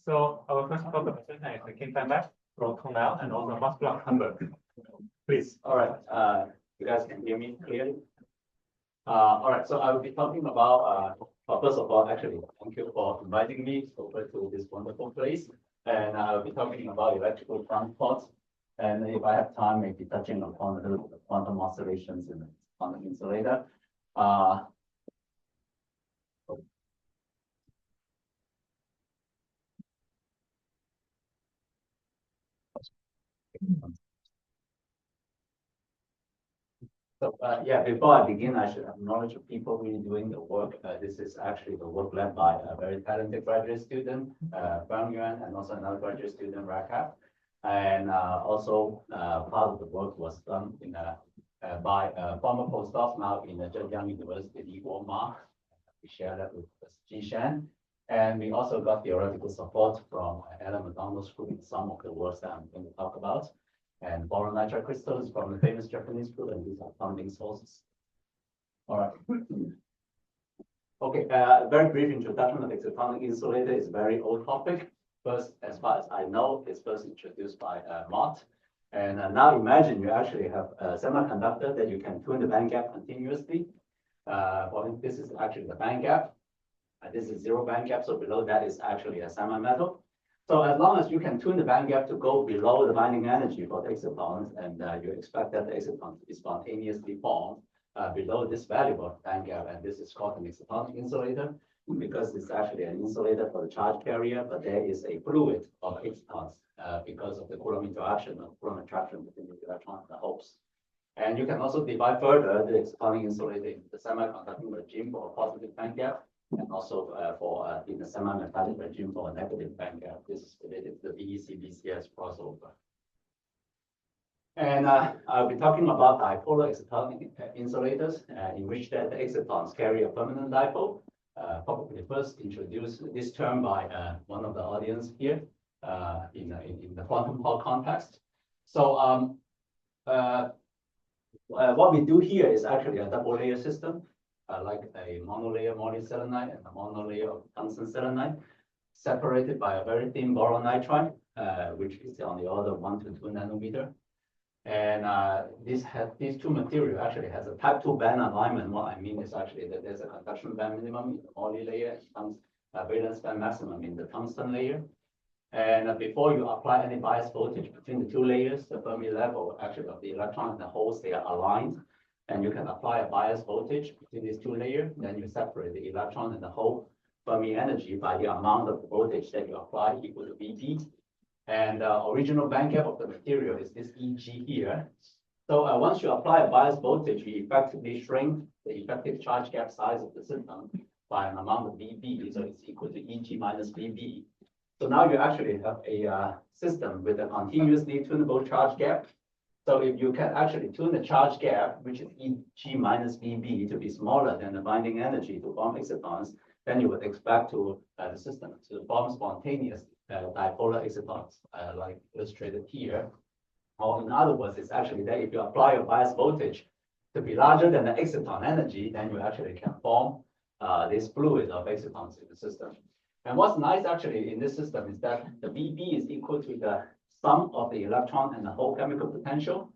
So our first talk is Fai Mak from Cornell and also Muscular Hamburg. Please. All right. You guys can hear me clearly? All right. So I will be talking about, first of all, actually, thank you for inviting me over to this wonderful place. And I will be talking about electrical transport. And if I have time, maybe touching upon a little bit of quantum oscillations in the quantum insulator. So yeah, before I begin, I should acknowledge the people really doing the work. This is actually the work led by a very talented graduate student, Bang Yuan, and also another graduate student, Rakap. And also part of the work was done by former postdoc now in the Zhejiang University, Fai Mak. We share that with Jishan. And we also got theoretical support from Alan McDonald's group in some of the works that I'm going to talk about. And boron nitride crystals from the famous Japanese group, and these are founding sources. All right. Okay, very brief introduction of excitonic insulator is a very old topic. First, as far as I know, it's first introduced by Mott. And now imagine you actually have a semiconductor that you can tune the band gap continuously. Well, this is actually the band gap. This is zero band gap, so below that is actually a semi-metal. So as long as you can tune the band gap to go below the binding energy for the excitons, and you expect that the exciton to be spontaneously formed below this value of band gap, and this is called an excitonic insulator because it's actually an insulator for the charge carrier, but there is a fluid of excitons because of the Coulomb interaction or Coulomb attraction between the electron and the holes. And you can also divide further the excitonic insulator into the semiconducting regime for a positive band gap, and also for in the semi-metallic regime for a negative band gap. This is related to the VEC-BCS crossover. And I'll be talking about dipolar excitonic insulators, in which the excitons carry a permanent dipole. Probably first introduced this term by one of the audience here in the quantum Hall context. So what we do here is actually a double layer system. Like a monolayer molyselenide and a monolayer of tungsten selenide, separated by a very thin boron nitride, which is on the order of 1 to 2 nanometer. And these two materials actually has a type 2 band alignment. What I mean is actually that there's a conduction band minimum in the moly layer and valence band maximum in the tungsten layer. And before you apply any bias voltage between the two layers, the Fermi level actually of the electron and the holes, they are aligned. And you can apply a bias voltage between these two layers. Then you separate the electron and the whole Fermi energy by the amount of voltage that you apply equal to VT. And the original band gap of the material is this EG here. So once you apply a bias voltage, you effectively shrink the effective charge gap size of the system by an amount of VB. So it's equal to EG minus VB. So now you actually have a system with a continuously tunable charge gap. So if you can actually tune the charge gap, which is EG minus VB, to be smaller than the binding energy to form excitons, then you would expect the system to form spontaneous dipolar excitons, like illustrated here. Or in other words, it's actually that if you apply a bias voltage to be larger than the exciton energy, then you actually can form this fluid of excitons in the system. And what's nice actually in this system is that the VB is equal to the sum of the electron and the whole chemical potential.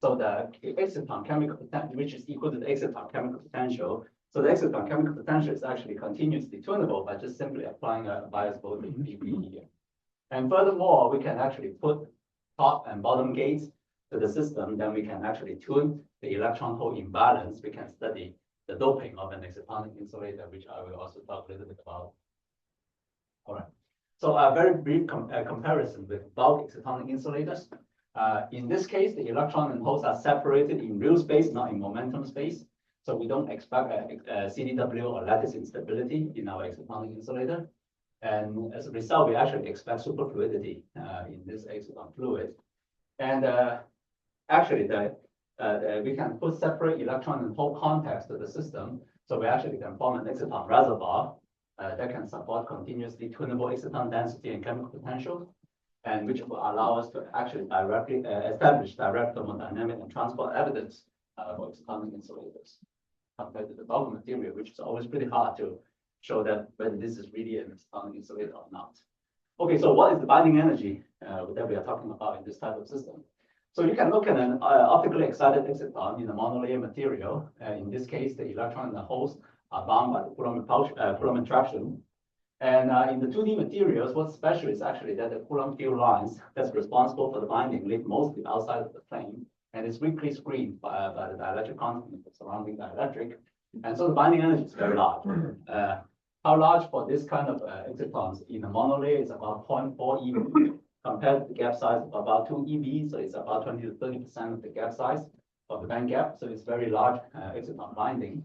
So the exciton chemical potential, which is equal to the exciton chemical potential. So the exciton chemical potential is actually continuously tunable by just simply applying a bias voltage VB here. And furthermore, we can actually put top and bottom gates to the system. Then we can actually tune the electron hole imbalance. We can study the doping of an excitonic insulator, which I will also talk a little bit about. All right. So a very brief comparison with bulk excitonic insulators. In this case, the electron and holes are separated in real space, not in momentum space. So we don't expect a CDW or lattice instability in our excitonic insulator. And as a result, we actually expect superfluidity in this exciton fluid. And actually, we can put separate electron and hole contacts to the system. So we actually can form an exciton reservoir that can support continuously tunable exciton density and chemical potential, and which will allow us to actually directly establish direct thermodynamic and transport evidence for excitonic insulators compared to the bulk material, which is always pretty hard to show that whether this is really an excitonic insulator or not. Okay, so what is the binding energy that we are talking about in this type of system? So you can look at an optically excited exciton in a monolayer material. In this case, the electron and the holes are bound by the Coulomb attraction. And in the 2D materials, what's special is actually that the Coulomb field lines that's responsible for the binding live mostly outside of the plane, and it's weakly screened by the dielectric constant of the surrounding dielectric. And so the binding energy is very large. How large for this kind of excitons in a monolayer is about 0.4 eV, compared to the gap size of about 2 eV, so it's about 20 to 30% of the gap size of the band gap. So it's very large exciton binding.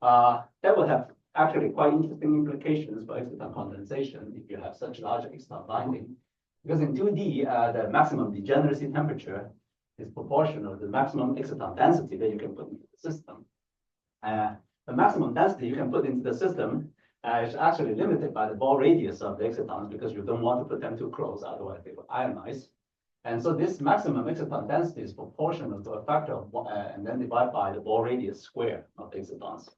That will have actually quite interesting implications for exciton condensation if you have such large exciton binding, because in 2D, the maximum degeneracy temperature is proportional to the maximum exciton density that you can put into the system. The maximum density you can put into the system is actually limited by the ball radius of the excitons, because you don't want to put them too close, otherwise they will ionize. And so this maximum exciton density is proportional to a factor of one, and then divided by the ball radius square of the excitons.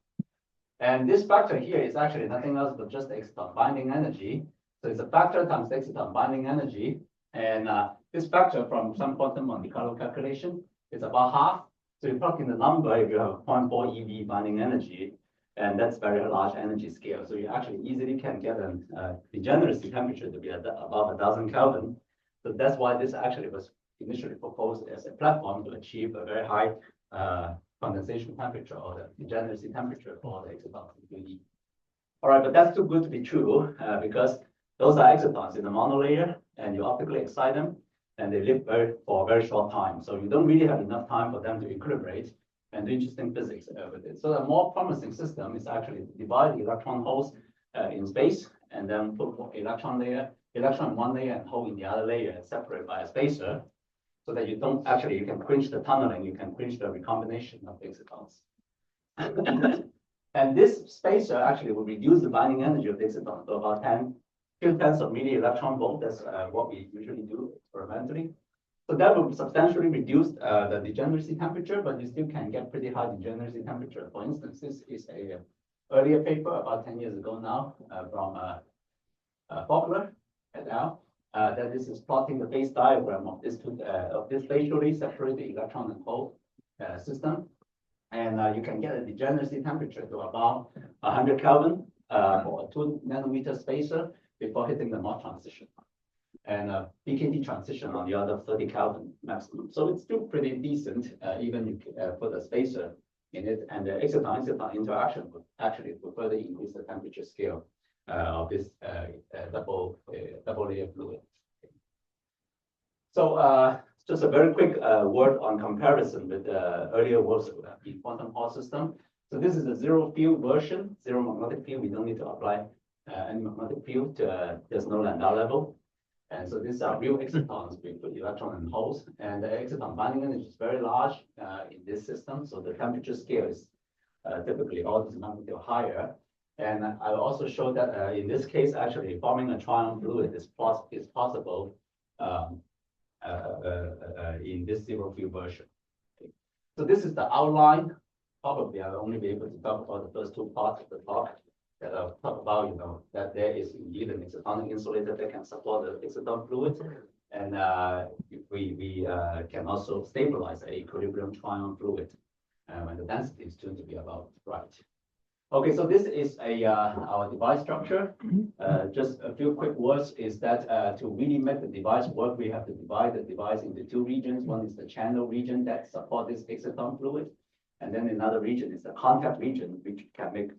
And this factor here is actually nothing else but just the exciton binding energy. So it's a factor times the exciton binding energy. And this factor from some quantum Monte Carlo calculation is about half. So you plug in the number if you have 0.4 eV binding energy, and that's very large energy scale. So you actually easily can get a degeneracy temperature to be above 1000 Kelvin. So that's why this actually was initially proposed as a platform to achieve a very high condensation temperature or the degeneracy temperature for the excitons in 2D. All right, but that's too good to be true because those are excitons in the monolayer, and you optically excite them, and they live for a very short time. So you don't really have enough time for them to equilibrate and do interesting physics with it. So a more promising system is actually to divide the electron holes in space, and then put electron in one layer and hole in the other layer, and separate by a spacer, so that you don't actually, you can quench the tunneling, you can quench the recombination of the excitons. And this spacer actually will reduce the binding energy of the exciton to about 10 of milli-electron volt. That's what we usually do experimentally. So that will substantially reduce the degeneracy temperature, but you still can get pretty high degeneracy temperature. For instance, this is a earlier paper about 10 years ago now from Faulkner et al. That this is plotting the phase diagram of this spatially separated electron and hole system. And you can get a degeneracy temperature to about 100 Kelvin for a 2 nanometer spacer before hitting the Mott transition, and a BKT transition on the other 30 Kelvin maximum. So it's still pretty decent, even if you put a spacer in it, and the exciton interaction would actually further increase the temperature scale of this double layer fluid. So just a very quick word on comparison with the earlier works in quantum Hall system. So this is a zero field version, zero magnetic field. We don't need to apply any magnetic field. There's no lambda level. And so these are real excitons with electron and holes. And the exciton binding energy is very large in this system. So the temperature scale is typically orders of magnitude higher. And I will also show that in this case, actually forming a trion fluid is possible in this zero field version. So this is the outline. Probably I will only be able to talk about the first two parts of the talk. That I'll talk about, that there is indeed an excitonic insulator that can support the exciton fluid, and we can also stabilize an equilibrium trion fluid when the density is tuned to be about right. Okay, so this is our device structure. Just a few quick words is that to really make the device work, we have to divide the device into two regions. One is the channel region that supports this exciton fluid, and then another region is the contact region, which can make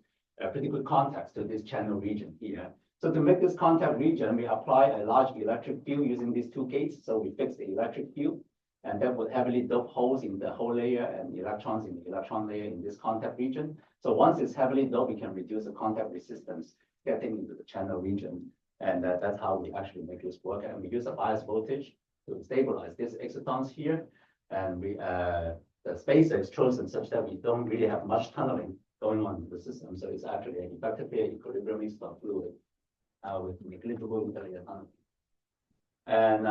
pretty good contacts to this channel region here. So to make this contact region, we apply a large electric field using these two gates. So we fix the electric field, and that would heavily dope holes in the hole layer and electrons in the electron layer in this contact region. So once it's heavily doped, we can reduce the contact resistance getting into the channel region. And that's how we actually make this work. And we use a bias voltage to stabilize these excitons here. And the spacer is chosen such that we don't really have much tunneling going on in the system. So it's actually an effectively equilibrium exciton fluid with negligible interlayer tunneling. And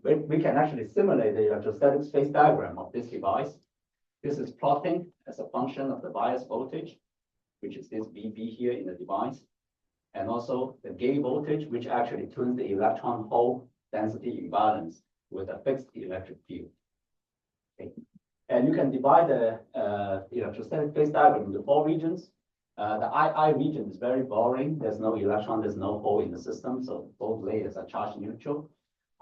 we can actually simulate the electrostatic phase diagram of this device. This is plotting as a function of the bias voltage, which is this VB here in the device. and also the gate voltage, which actually tunes the electron hole density imbalance with a fixed electric field. Okay. And you can divide the electrostatic phase diagram into 4 regions. The II region is very boring. There's no electron, there's no hole in the system, so both layers are charge neutral.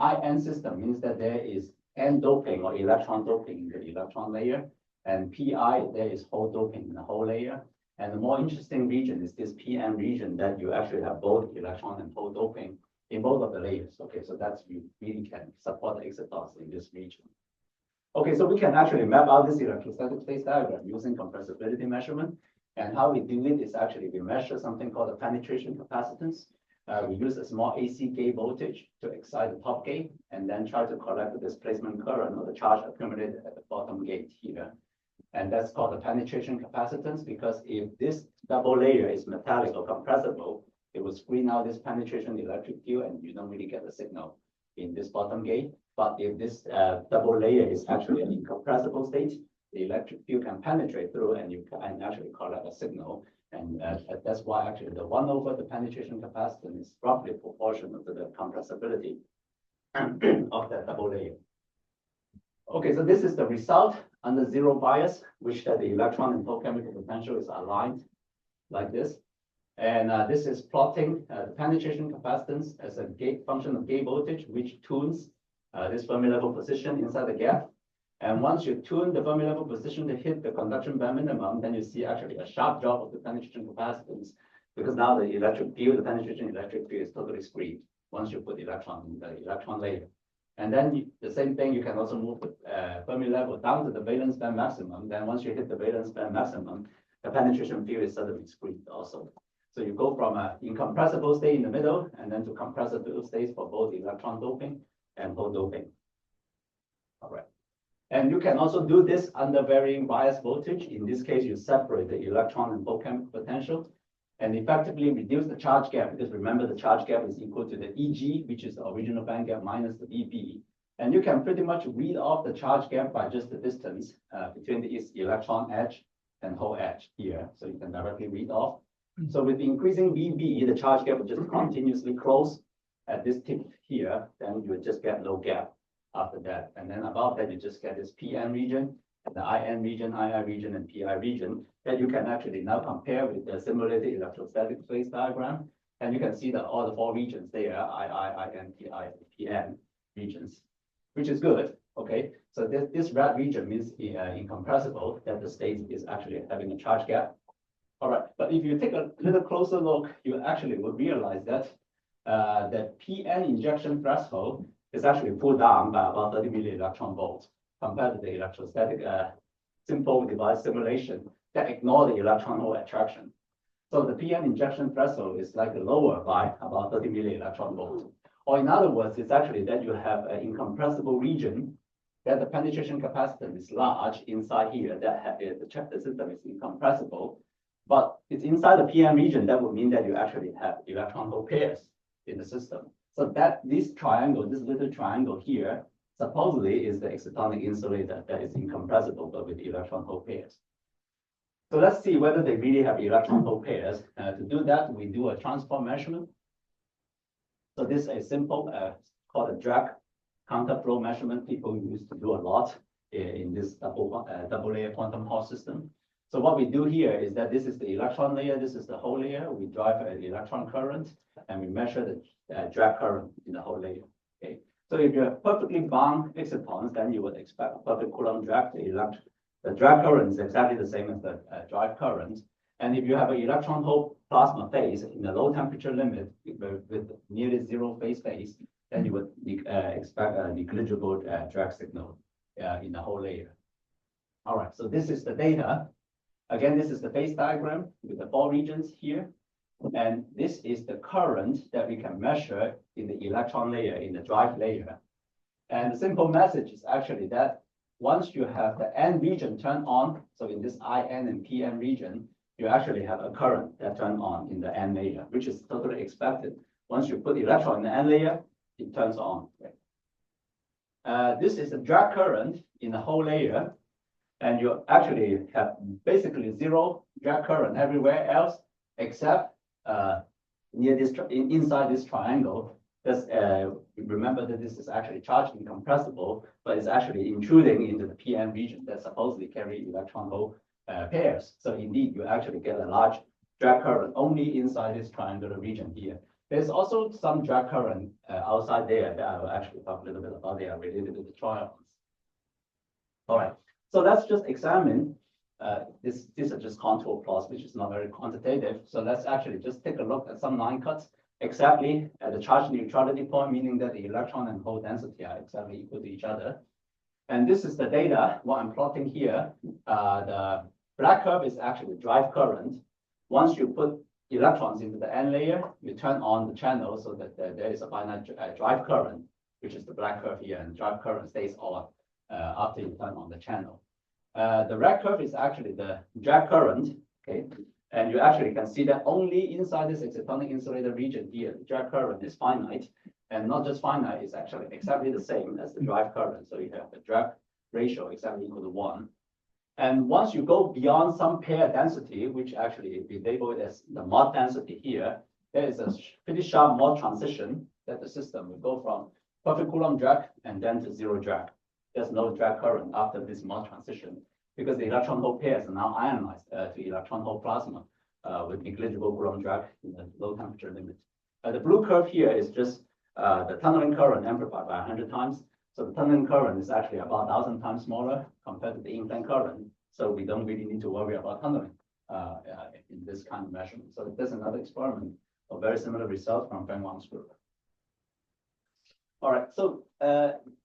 IN system means that there is N doping or electron doping in the electron layer, and PI, there is hole doping in the hole layer. And the more interesting region is this PM region that you actually have both electron and hole doping in both of the layers. Okay, so that's you really can support the excitons in this region. Okay, so we can actually map out this electrostatic phase diagram using compressibility measurement. And how we do it is actually we measure something called the penetration capacitance. We use a small AC gate voltage to excite the top gate and then try to collect the displacement current or the charge accumulated at the bottom gate here. And that's called the penetration capacitance, because if this double layer is metallic or compressible, it will screen out this penetration electric field and you don't really get the signal in this bottom gate. But if this double layer is actually an incompressible state, the electric field can penetrate through and you can actually collect a signal. And that's why actually the 1 over the penetration capacitance is roughly proportional to the compressibility of that double layer. Okay, so this is the result under zero bias, which that the electron and hole chemical potential is aligned like this. And this is plotting the penetration capacitance as a gate function of gate voltage, which tunes this Fermi level position inside the gap. And once you tune the Fermi level position to hit the conduction band minimum, then you see actually a sharp drop of the penetration capacitance, because now the electric field, the penetration electric field is totally screened once you put electron in the electron layer. And then the same thing, you can also move the Fermi level down to the valence band maximum. Then once you hit the valence band maximum, the penetration field is suddenly screened also. So you go from an incompressible state in the middle and then to compressible states for both electron doping and hole doping. All right. And you can also do this under varying bias voltage. In this case, you separate the electron and hole chemical potential and effectively reduce the charge gap, because remember the charge gap is equal to the EG, which is the original band gap minus the VB. And you can pretty much read off the charge gap by just the distance between this electron edge and hole edge here. So you can directly read off. So with the increasing VB, the charge gap will just continuously close at this tip here, then you will just get low gap after that. And then above that, you just get this PM region, and the IN region, II region, and PI region that you can actually now compare with the simulated electrostatic phase diagram. And you can see that all the 4 regions there, II, IN, PI, PM regions, which is good. Okay, so this red region means incompressible, that the state is actually having a charge gap. All right, but if you take a little closer look, you actually will realize that the PN injection threshold is actually pulled down by about 30 milli-electron volts compared to the electrostatic simple device simulation that ignore the electron hole attraction. So the PN injection threshold is like lower by about 30 milli-electron volts. Or in other words, it's actually that you have an incompressible region that the penetration capacitance is large inside here, that the system is incompressible. But it's inside the PM region, that would mean that you actually have electron hole pairs in the system. So that this triangle, this little triangle here, supposedly is the excitonic insulator that is incompressible, but with electron hole pairs. So let's see whether they really have electron hole pairs. To do that, we do a transport measurement. So this is a simple, called a drag counterflow measurement. People used to do a lot in this double layer quantum Hall system. So what we do here is that this is the electron layer, this is the hole layer. We drive an electron current and we measure the drag current in the hole layer. Okay. So if you have perfectly bound excitons, then you would expect a perfect Coulomb drag. The drag current is exactly the same as the drive current. And if you have an electron hole plasma phase in the low temperature limit with nearly 0 phase, then you would expect a negligible drag signal in the hole layer. All right, so this is the data. Again, this is the phase diagram with the 4 regions here. And this is the current that we can measure in the electron layer, in the drive layer. And the simple message is actually that once you have the N region turned on, so in this IN and PM region, you actually have a current that turns on in the N layer, which is totally expected. Once you put electron in the N layer, it turns on. This is the drag current in the whole layer. And you actually have basically 0 drag current everywhere else except near this, inside this triangle, just remember that this is actually charged incompressible, but it's actually intruding into the PN region that supposedly carry electron hole pairs. So indeed, you actually get a large drag current only inside this triangular region here. There's also some drag current outside there that I will actually talk a little bit about. They are related to the trions. All right, so let's just examine these are just contour plots, which is not very quantitative. So let's actually just take a look at some line cuts exactly at the charge neutrality point, meaning that the electron and hole density are exactly equal to each other. And this is the data, what I'm plotting here. The black curve is actually drive current. Once you put electrons into the N layer, you turn on the channel so that there is a finite drive current, which is the black curve here, and drive current stays on after you turn on the channel. The red curve is actually the drag current, okay? And you actually can see that only inside this excitonic insulator region here, the drag current is finite, and not just finite, it's actually exactly the same as the drive current. So you have the drag ratio exactly equal to 1. And once you go beyond some pair density, which actually we label it as the mod density here, there is a pretty sharp mod transition that the system will go from perfect Coulomb drag and then to zero drag. There's no drag current after this mod transition because the electron hole pairs are now ionized to electron hole plasma with negligible Coulomb drag in the low temperature limit. The blue curve here is just the tunneling current amplified by 100 times. So the tunneling current is actually about 1,000 times smaller compared to the in-plane current. So we don't really need to worry about tunneling in this kind of measurement. So there's another experiment of very similar results from Fai Mak's group. All right, so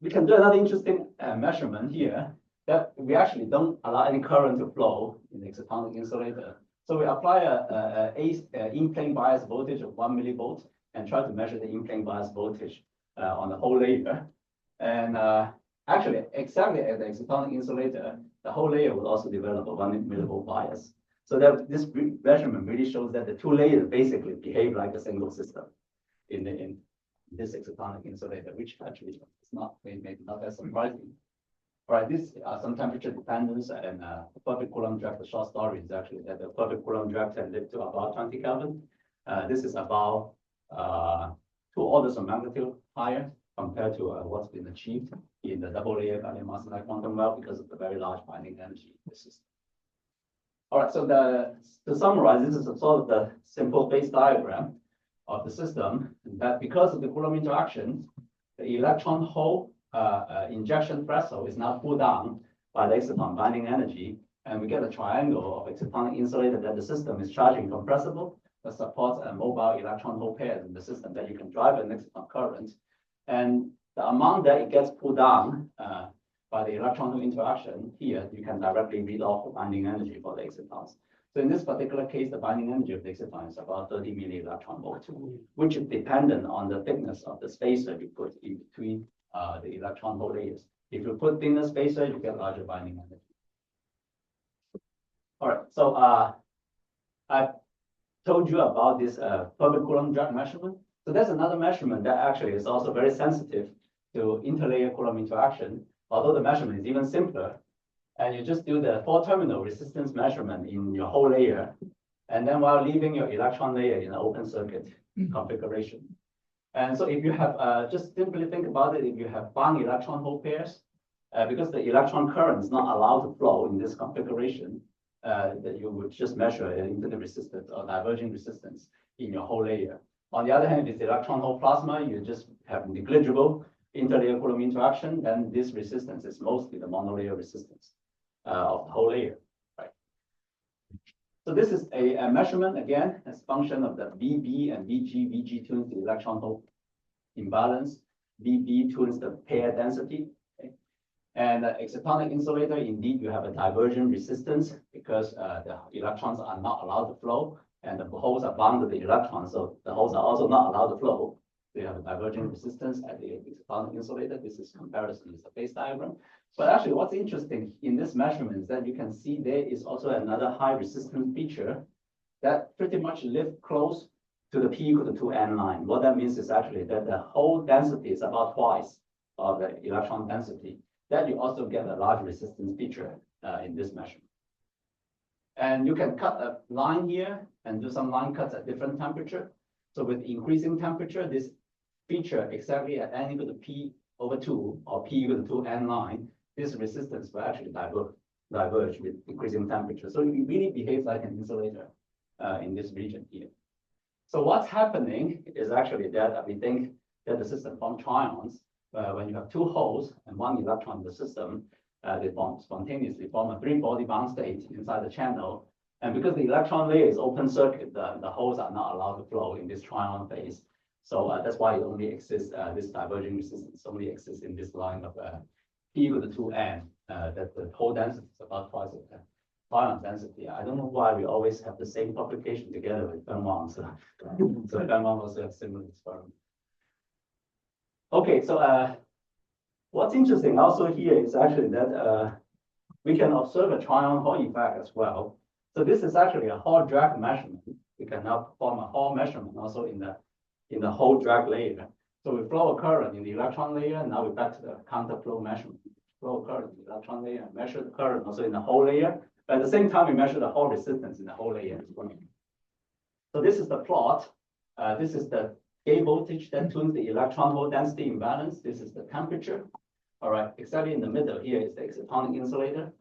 we can do another interesting measurement here that we actually don't allow any current to flow in the excitonic insulator. So we apply a in-plane bias voltage of 1 millivolt and try to measure the in-plane bias voltage on the whole layer. And actually, exactly at the excitonic insulator, the whole layer will also develop a 1 millivolt bias. So that this measurement really shows that the two layers basically behave like a single system in this excitonic insulator, which actually is not maybe not that surprising. All right, these are some temperature dependence and the perfect Coulomb drag. The short story is actually that the perfect Coulomb drag can live to about 20 Kelvin. This is about 2 orders of magnitude higher compared to what's been achieved in the double layer gallium arsenide quantum well because of the very large binding energy in the system. All right, so to summarize, this is a sort of the simple phase diagram of the system that because of the Coulomb interaction, the electron hole injection threshold is now pulled down by the exciton binding energy, and we get a triangle of excitonic insulator that the system is charging compressible that supports a mobile electron hole pairs in the system that you can drive an exciton current. And the amount that it gets pulled down by the electron hole interaction here, you can directly read off the binding energy for the excitons. So in this particular case, the binding energy of the exciton is about 30 milli electron volt, which is dependent on the thickness of the spacer you put in between the electron hole layers. If you put thinner spacer, you get larger binding energy. All right, so I told you about this perfect Coulomb drag measurement. So there's another measurement that actually is also very sensitive to interlayer Coulomb interaction, although the measurement is even simpler. And you just do the 4-terminal resistance measurement in your whole layer, and then while leaving your electron layer in an open circuit configuration. And so if you have, just simply think about it, if you have bound electron hole pairs, because the electron current is not allowed to flow in this configuration, that you would just measure an infinite resistance or diverging resistance in your whole layer. On the other hand, if it's electron hole plasma, you just have negligible interlayer Coulomb interaction, then this resistance is mostly the monolayer resistance of the whole layer, right? So this is a measurement, again, as function of the VB and VG. VG tunes the electron hole imbalance. VB tunes the pair density. Okay? And excitonic insulator, indeed, you have a divergent resistance because the electrons are not allowed to flow, and the holes are bound to the electrons, so the holes are also not allowed to flow. So you have a divergent resistance at the excitonic insulator. This is comparison with the phase diagram. But actually, what's interesting in this measurement is that you can see there is also another high resistance feature that pretty much live close to the P equal to 2n line. What that means is actually that the whole density is about twice of the electron density. That you also get a large resistance feature in this measurement. And you can cut a line here and do some line cuts at different temperature. So with increasing temperature, this feature exactly at n equal to p/2 or p equal to 2n9, this resistance will actually diverge with increasing temperature. So it really behaves like an insulator in this region here. So what's happening is actually that we think that the system forms trions. When you have two holes and one electron in the system, they spontaneously form a three-body bound state inside the channel. And because the electron layer is open circuit, the holes are not allowed to flow in this trion phase. So that's why it only exists, this diverging resistance only exists in this line of P equal to 2n, that the hole density is about twice of the trion density. I don't know why we always have the same publication together with Fai. So Fai also has similar experiment. Okay, so what's interesting also here is actually that we can observe a trion Hall effect as well. So this is actually a Hall drag measurement. We can now perform a Hall measurement also in the Hall drag layer. So we flow a current in the electron layer, and now we're back to the counterflow measurement. Flow a current in the electron layer and measure the current also in the Hall layer. But at the same time, we measure the Hall resistance in the Hall layer as well. So this is the plot. This is the gate voltage that tunes the electron hole density imbalance. This is the temperature. All right, exactly in the middle here is the excitonic insulator.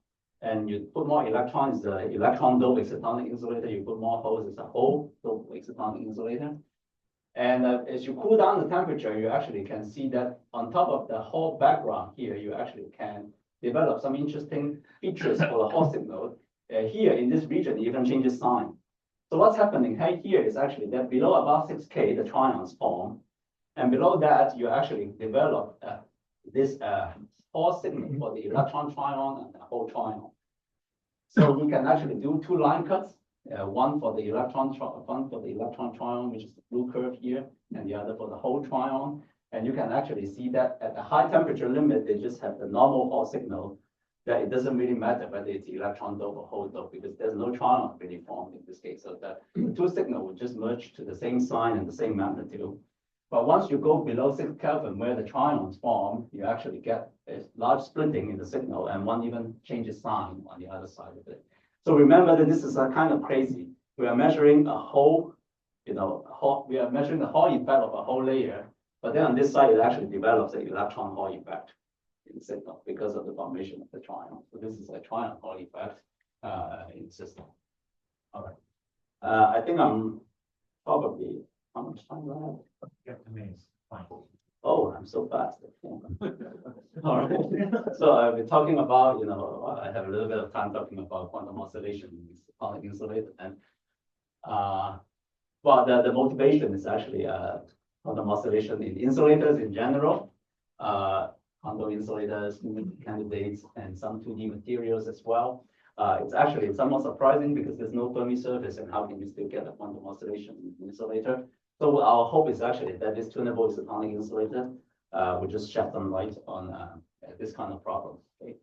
And you put more electrons, the electron doped excitonic insulator. You put more holes, it's a hole doped excitonic insulator. And as you cool down the temperature, you actually can see that on top of the Hall background here, you actually can develop some interesting features for the Hall signal. Here in this region, you can change the sign. So what's happening here is actually that below about 6K, the trions form. And below that, you actually develop this Hall signal for the electron trion and the Hall trion. So we can actually do two line cuts, one for the electron trion, which is the blue curve here, and the other for the Hall trion. And you can actually see that at the high temperature limit, they just have the normal Hall signal, that it doesn't really matter whether it's electron dope or Hall dope, because there's no trion really formed in this case. So the two signals will just merge to the same sign and the same magnitude. But once you go below 6 Kelvin, where the trions form, you actually get a large splitting in the signal, and one even changes sign on the other side of it. So remember that this is kind of crazy. We are measuring a whole, we are measuring the Hall effect of a whole layer, but then on this side, it actually develops an electron Hall effect in the signal because of the formation of the trion. So this is a trion Hall effect in the system. All right. I think I'm probably, how much time do I have? You have 2 minutes. Fine. Oh, I'm so fast. All right. So we're talking about, I have a little bit of time talking about quantum oscillation on the insulator. And well, the motivation is actually quantum oscillation in insulators in general, quantum insulators, candidates, and some 2D materials as well. It's actually somewhat surprising because there's no Fermi surface, and how can you still get a quantum oscillation in an insulator? So our hope is actually that this tunable excitonic insulator will just shed some light on this kind of problem. Okay.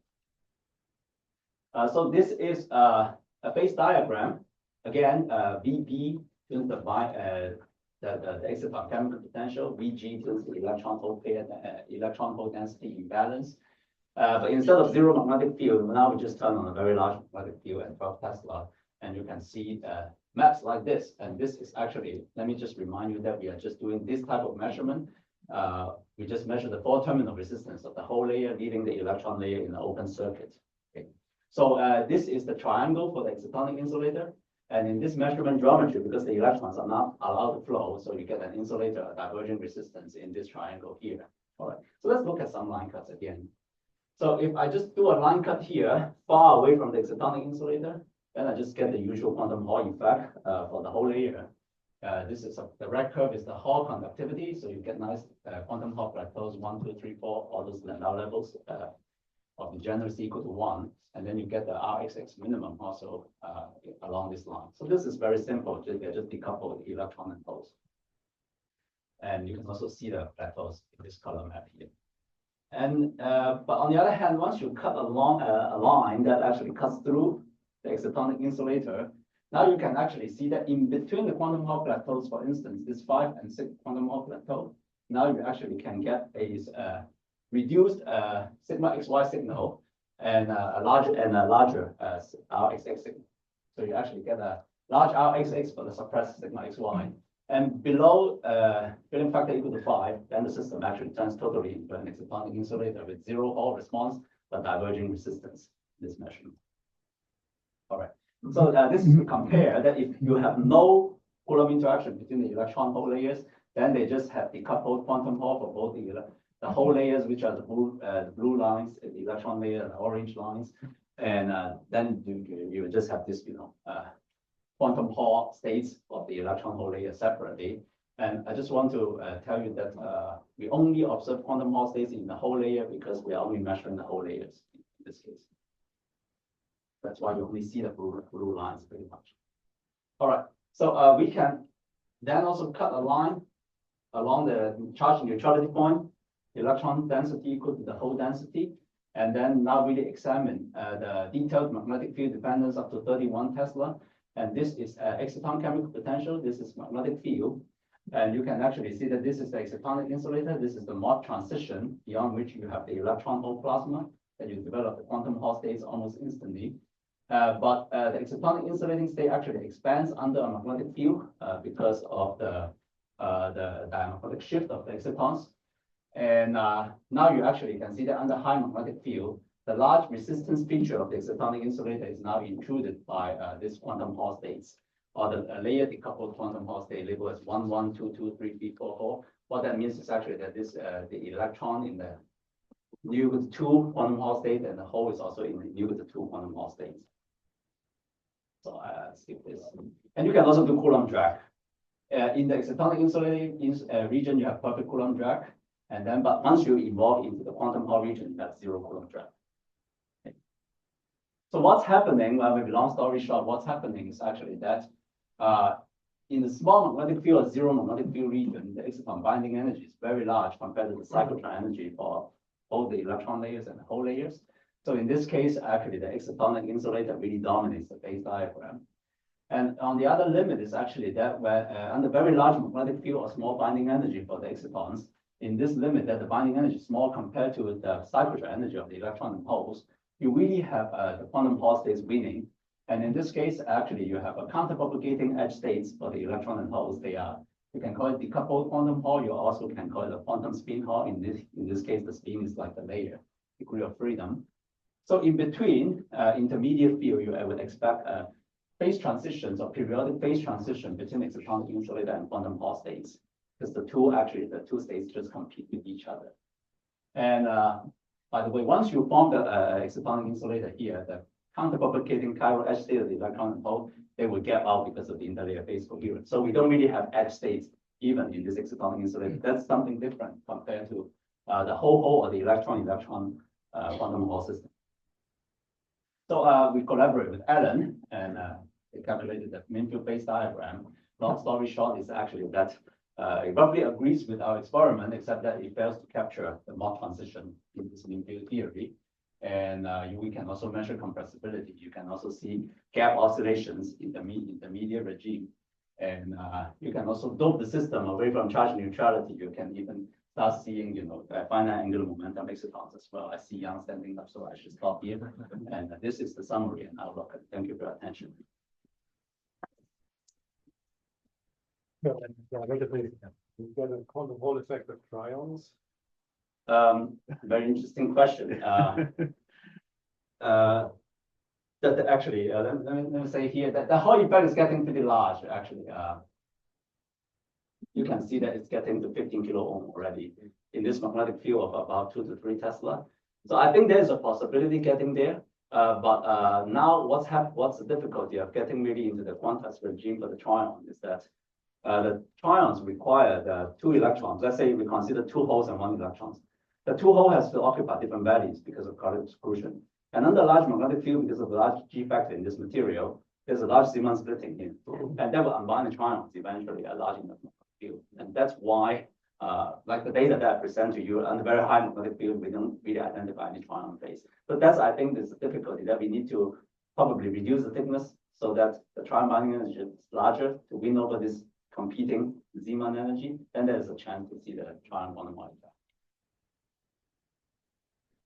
So this is a phase diagram. Again, VB tunes the excitonic chemical potential. VG tunes the electron hole pair, electron hole density imbalance. But instead of zero magnetic field, now we just turn on a very large magnetic field at 12 Tesla, and you can see maps like this. And this is actually, let me just remind you that we are just doing this type of measurement. We just measure the 4-terminal resistance of the whole layer, leaving the electron layer in the open circuit. Okay. So this is the triangle for the excitonic insulator. And in this measurement geometry, because the electrons are not allowed to flow, so you get an insulator, a diverging resistance in this triangle here. All right. So let's look at some line cuts again. So if I just do a line cut here, far away from the excitonic insulator, then I just get the usual quantum Hall effect for the whole layer. This is the red curve is the Hall conductivity, so you get nice quantum Hall plateaus 1, 2, 3, 4, all those lambda levels of degeneracy equal to 1, and then you get the RXX minimum also along this line. So this is very simple. Just decouple the electron and holes, and you can also see the plateaus in this color map here. And but on the other hand, once you cut along a line that actually cuts through the excitonic insulator, now you can actually see that in between the quantum Hall plateaus, for instance, this 5 and 6 quantum Hall plateau, now you actually can get a reduced sigma XY signal and a larger RXX signal. So you actually get a large RXX for the suppressed sigma XY And below filling factor equal to 5, then the system actually turns totally into an excitonic insulator with zero Hall response, but diverging resistance, this measurement. All right. So this is to compare that if you have no Coulomb interaction between the electron hole layers, then they just have decoupled quantum Hall for both the hole layers, which are the blue lines, the electron layer, and the orange lines. And then you just have this, quantum Hall states of the electron hole layer separately. And I just want to tell you that we only observe quantum Hall states in the whole layer because we are only measuring the whole layers in this case. That's why you only see the blue lines pretty much. All right, so we can then also cut a line along the charge neutrality point, electron density equal to the hole density, and then now really examine the detailed magnetic field dependence up to 31 Tesla. And this is exciton chemical potential. This is magnetic field. And you can actually see that this is the excitonic insulator. This is the Mott transition beyond which you have the electron hole plasma, and you develop the quantum Hall states almost instantly. But the excitonic insulating state actually expands under a magnetic field because of the diamagnetic shift of the excitons. And now you actually can see that under high magnetic field, the large resistance feature of the excitonic insulator is now intruded by this quantum Hall states, or the layer decoupled quantum Hall state labeled as 1, 1, 2, 2, 3, 3, 4, 4. What that means is actually that this the electron in the nu 2 quantum Hall state, and the hole is also in the nu 2 quantum Hall states. So I skip this. And you can also do Coulomb drag. In the excitonic insulating region, you have perfect Coulomb drag. And then, but once you evolve into the quantum Hall region, you have zero Coulomb drag. Okay. So what's happening, well, maybe long story short, what's happening is actually that in the small magnetic field or zero magnetic field region, the exciton binding energy is very large compared to the cyclotron energy for both the electron layers and the hole layers. So in this case, actually, the excitonic insulator really dominates the phase diagram. And on the other limit is actually that where under very large magnetic field or small binding energy for the excitons, in this limit that the binding energy is small compared to the cyclotron energy of the electron and holes, you really have the quantum Hall states winning. And in this case, actually, you have a counterpropagating edge states for the electron and holes. They are, you can call it decoupled quantum Hall. You also can call it a quantum spin Hall. In this case, the spin is like the layer, degree of freedom. So in between intermediate field, you would expect phase transitions or periodic phase transition between excitonic insulator and quantum Hall states, because the two states just compete with each other. And by the way, once you form the excitonic insulator here, the counterpropagating chiral edge state of the electron and hole, they will gap out because of the interlayer phase coherence. So we don't really have edge states even in this excitonic insulator. That's something different compared to the whole hole or the electron-electron quantum Hall system. So we collaborate with Alan, and they calculated the mean field phase diagram. Long story short is actually that it roughly agrees with our experiment, except that it fails to capture the Mott transition in this mean field theory. And we can also measure compressibility. You can also see gap oscillations in the intermediate regime. And you can also dope the system away from charge neutrality. You can even start seeing, finite angular momentum excitons as well. I see Yang standing up, so I should stop here. And this is the summary and outlook. Thank you for your attention. You've got a quantum Hall effect of tryons. Very interesting question. Actually, let me say here that the Hall effect is getting pretty large. Actually, you can see that it's getting to 15 kilo ohm already in this magnetic field of about 2 to 3 Tesla. So I think there's a possibility getting there. But now what's the difficulty of getting really into the quantized regime for the tryon is that the tryons require the 2 electrons. Let's say we consider 2 holes and 1 electron. The 2 hole has to occupy different values because of Carter exclusion. And under large magnetic field, because of the large G factor in this material, there's a large Zeeman splitting here. And that will unbind the tryons eventually at large enough field. And that's why, like the data that I present to you, under very high magnetic field, we don't really identify any tryon phase. But that's, I think, is the difficulty that we need to probably reduce the thickness so that the tryon binding energy is larger to win over this competing Zeeman energy. Then there's a chance to see the tryon quantum Hall effect.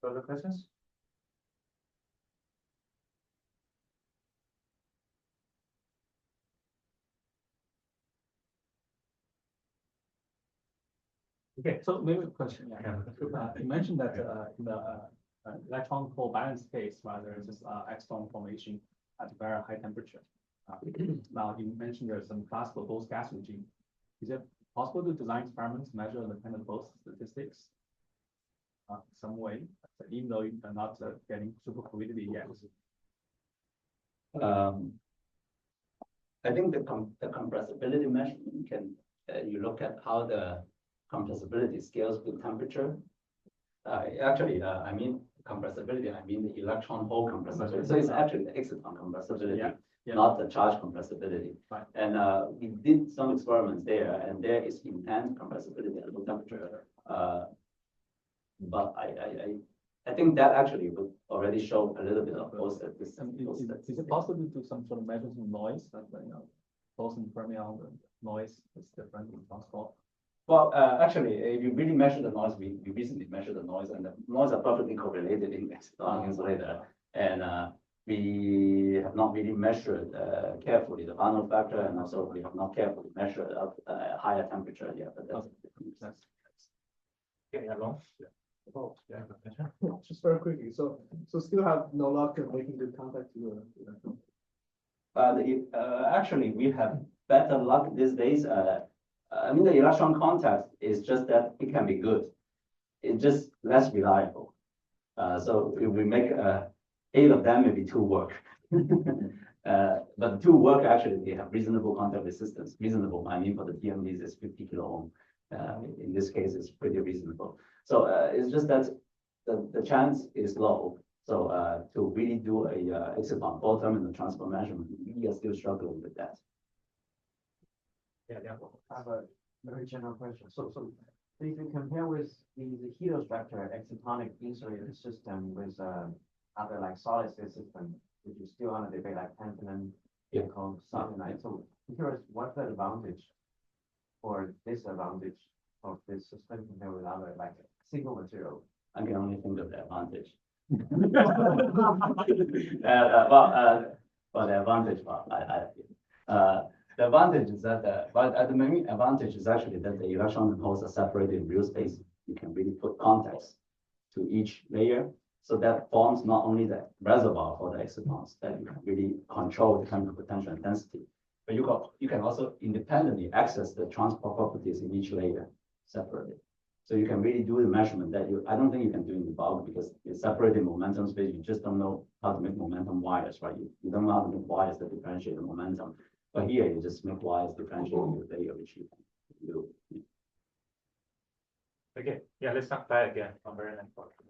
Further questions? Okay, So maybe a question, yeah. Yeah. You mentioned that in the electron hole balance case, right, there is this exciton formation at a very high temperature. Now you mentioned there's some classical ghost gas regime. Is it possible to design experiments measure the kind of both statistics some way, even though you're not getting superfluidity yet? I think the compressibility measurement can, you look at how the compressibility scales with temperature. Actually, I mean compressibility, I mean the electron hole compressibility. So it's actually the exciton compressibility, Yeah. not the charge compressibility. Right. And we did some experiments there, and there is enhanced compressibility at low temperature. But I think that actually would already show a little bit of both this. Is it possible to do some sort of measures of noise, that, both in fermion, the noise is different in transport? Well, actually, if you really measure the noise, we recently measured the noise, and the noise are perfectly correlated in excitonic insulator. And we have not really measured carefully the Barnard factor, and also we have not carefully measured at higher temperature yet. But that's Okay, long. Oh, Yeah, Just very quickly, so still have no luck in making good contact to you. actually, we have better luck these days. I mean, the electron contact is just that it can be good. It's just less reliable. So if we make 8 of them, maybe 2 work. But the 2 work actually, they have reasonable contact resistance. Reasonable, I mean, for the TMDs is 50 kilo ohm. In this case, it's pretty reasonable. So it's just that the chance is low. So to really do a exciton full terminal transfer measurement, we are still struggling with that. Yeah. I have a very general question. So if you compare with the heterostructure excitonic insulator system with other like solid state system, which is still on a debate like tantalum, nickel, cyanide. So I'm curious, what's the advantage or disadvantage of this system compared with other like single material? I can only think of the advantage. But the advantage, the advantage is that the main advantage is actually that the electron and holes are separated in real space. You can really put contacts to each layer, so that forms not only the reservoir for the excitons that you can really control the chemical potential and density, but you can also independently access the transport properties in each layer separately. So you can really do the measurement that I don't think you can do in the bulk, because it's separated momentum space. You just don't know how to make momentum wires, right? You don't know how to make wires that differentiate the momentum. But here you just make wires differentiating the layer, which you can do. Okay, yeah, let's come back again. Very important.